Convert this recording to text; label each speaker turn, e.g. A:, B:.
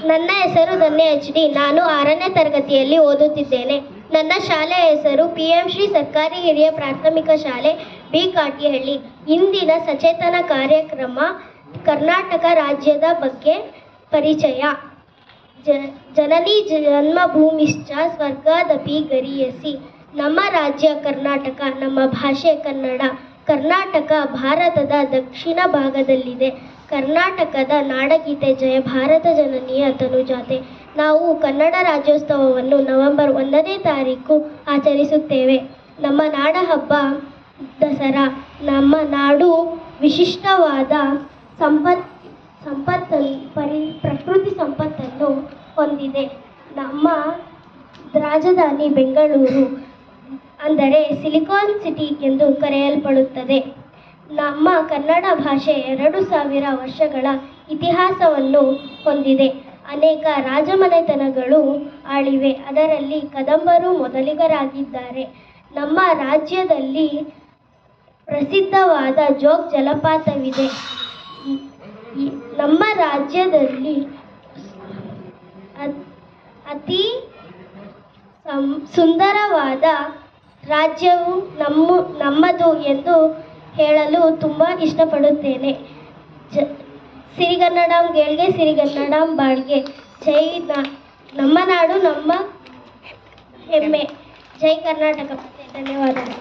A: ನನ್ನ ಹೆಸರು ಧನ್ಯ HD. ನಾನು 6ನೇ ತರಗತಿಯಲ್ಲಿ ಓದುತ್ತಿದ್ದೇನೆ. ನನ್ನ ಶಾಲೆಯ ಹೆಸರು PM ಶ್ರೀ ಸರ್ಕಾರಿ ಹಿರಿಯ ಪ್ರಾಥಮಿಕ ಶಾಲೆ ಬಿ ಕಾಟಿಹಳ್ಳಿ. ಇಂದಿನ ಸಚೇತನ ಕಾರ್ಯಕ್ರಮ ಕರ್ನಾಟಕ ರಾಜ್ಯದ ಬಗ್ಗೆ ಪರಿಚಯ. ಜನನಿ ಜನ್ಮಭೂಮಿಶ್ಚ ಸ್ವರ್ಗಾದಪಿ ಗರೀಯಸಿ. ನಮ್ಮ ರಾಜ್ಯ ಕರ್ನಾಟಕ, ನಮ್ಮ ಭಾಷೆ ಕನ್ನಡ. ಕರ್ನಾಟಕ ಭಾರತದ ದಕ್ಷಿಣ ಭಾಗದಲ್ಲಿದೆ. ಕರ್ನಾಟಕದ ನಾಡಗೀತೆ ಜಯ ಭಾರತ ಜನನಿಯ ತನುಜಾತೆ. ನಾವು ಕನ್ನಡ ರಾಜ್ಯೋತ್ಸವವನ್ನು ನವೆಂಬರ್ 1ನೇ ತಾರೀಕು ಆಚರಿಸುತ್ತೇವೆ. ನಮ್ಮ ನಾಡ ಹಬ್ಬ ದಸರಾ. ನಮ್ಮ ನಾಡು ವಿಶಿಷ್ಟವಾದ ಪ್ರಕೃತಿ ಸಂಪತ್ತನ್ನು ಹೊಂದಿದೆ. ನಮ್ಮ ರಾಜಧಾನಿ ಬೆಂಗಳೂರು ಅಂದರೆ ಸಿಲಿಕಾನ್ ಸಿಟಿ ಎಂದು ಕರೆಯಲ್ಪಡುತ್ತದೆ. ನಮ್ಮ ಕನ್ನಡ ಭಾಷೆ 2000 ವರ್ಷಗಳ ಇತಿಹಾಸವನ್ನು ಹೊಂದಿದೆ. ಅನೇಕ ರಾಜಮನೆತನಗಳು ಆಳಿವೆ. ಅದರಲ್ಲಿ ಕದಂಬರು ಮೊದಲಿಗರಾಗಿದ್ದಾರೆ. ನಮ್ಮ ರಾಜ್ಯದಲ್ಲಿ ಪ್ರಸಿದ್ಧವಾದ ಜೋಗ್ ಜಲಪಾತವಿದೆ. ನಮ್ಮ ರಾಜ್ಯದಲ್ಲಿ ಅತಿ ಸುಂದರವಾದ ರಾಜ್ಯವು ನಮ್ಮದು ಎಂದು ಹೇಳಲು ತುಂಬ ಇಷ್ಟಪಡುತ್ತೇನೆ. ಸಿರಿಗನ್ನಡಂ ಗೆಲ್ಗೆ, ಸಿರಿಗನ್ನಡಂ ಬಾಳ್ಗೆ. ಜೈ ನಮ್ಮ ನಾಡು ನಮ್ಮ ಹೆಮ್ಮೆ. ಜೈ ಕರ್ನಾಟಕ. ಧನ್ಯವಾದಗಳು.